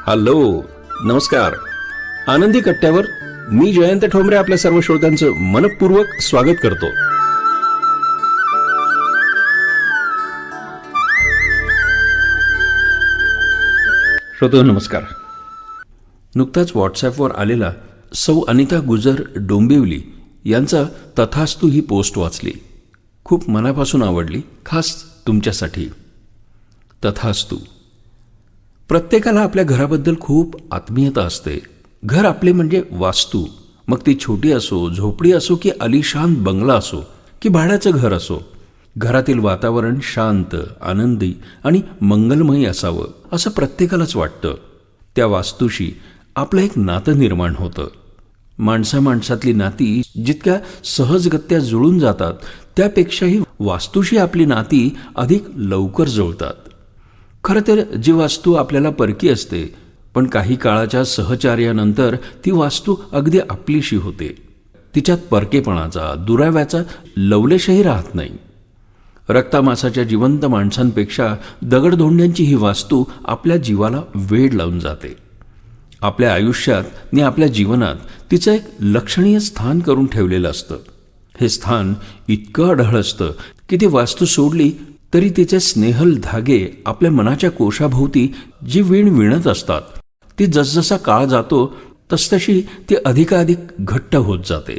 Hello, नमस्कार. आनंदी कट्ट्यावर मी जयंत ठोंबरे आपल्या सर्व श्रोत्यांचं मनपूर्वक स्वागत करतो. श्रोतो नमस्कार. नुकताच व्हॉट्सॲपवर आलेला सौ अनिता गुजर डोंबिवली यांचा तथास्तू ही पोस्ट वाचली. खूप मनापासून आवडली, खास तुमच्यासाठी. तथास्तू. प्रत्येकाला आपल्या घराबद्दल खूप आत्मीयता असते. घर आपले म्हणजे वास्तू. मग ती छोटी असो, झोपडी असो की आलिशान बंगला असो की भाड्याचं घर असो, घरातील वातावरण शांत, आनंदी आणि मंगलमयी असावं असं प्रत्येकालाच वाटतं. त्या वास्तूशी आपलं एक नातं निर्माण होतं. माणसामाणसातली नाती जितक्या सहजगत्या जुळून जातात त्यापेक्षाही वास्तूशी आपली नाती अधिक लवकर जुळतात. खरं तर जी वास्तू आपल्याला परकी असते, पण काही काळाच्या सहचार्यानंतर ती वास्तू अगदी आपलीशी होते. तिच्यात परकेपणाचा, दुराव्याचा लवलेशही राहत नाही. रक्तामासाच्या जिवंत माणसांपेक्षा दगडधोंड्यांची ही वास्तू आपल्या जीवाला वेड लावून जाते. आपल्या आयुष्यात आणि आपल्या जीवनात तिचं एक लक्षणीय स्थान करून ठेवलेलं असतं. हे स्थान इतकं अढळ असतं की ती वास्तू सोडली तरी तिचे स्नेहल धागे आपल्या मनाच्या कोशाभोवती जी वीण विणत असतात, ती जसजसा काळ जातो तसतशी ती अधिकाधिक घट्ट होत जाते.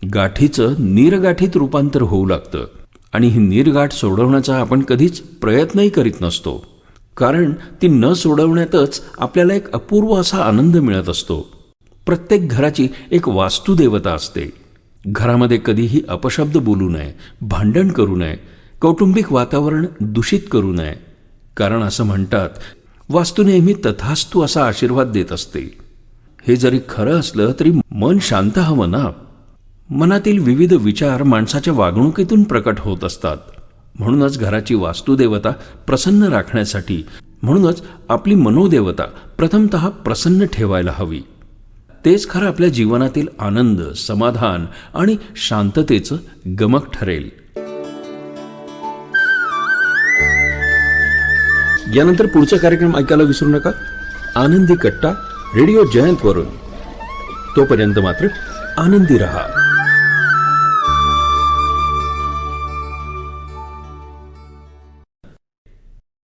गाठीचं नीरगाठीत रूपांतर होऊ लागतं आणि ही नीरगाठ सोडवण्याचा आपण कधीच प्रयत्नही करीत नसतो, कारण ती न सोडवण्यातच आपल्याला एक अपूर्व असा आनंद मिळत असतो. प्रत्येक घराची एक वास्तुदेवता असते. घरामध्ये कधीही अपशब्द बोलू नये, भांडण करू नये, कौटुंबिक वातावरण दूषित करू नये, कारण असं म्हणतात वास्तू नेहमी तथास्तू असा आशीर्वाद देत असते. हे जरी खरं असलं तरी मन शांत हवं ना. मनातील विविध विचार माणसाच्या वागणुकीतून प्रकट होत असतात. म्हणूनच घराची वास्तुदेवता प्रसन्न राखण्यासाठी, म्हणूनच आपली मनोदेवता प्रथमतः प्रसन्न ठेवायला हवी. तेच खरं आपल्या जीवनातील आनंद, समाधान आणि शांततेचं गमक ठरेल. यानंतर पुढचा कार्यक्रम ऐकायला विसरू नका, आनंदी कट्टा रेडिओ जयंत वरून. तोपर्यंत मात्र आनंदी रहा.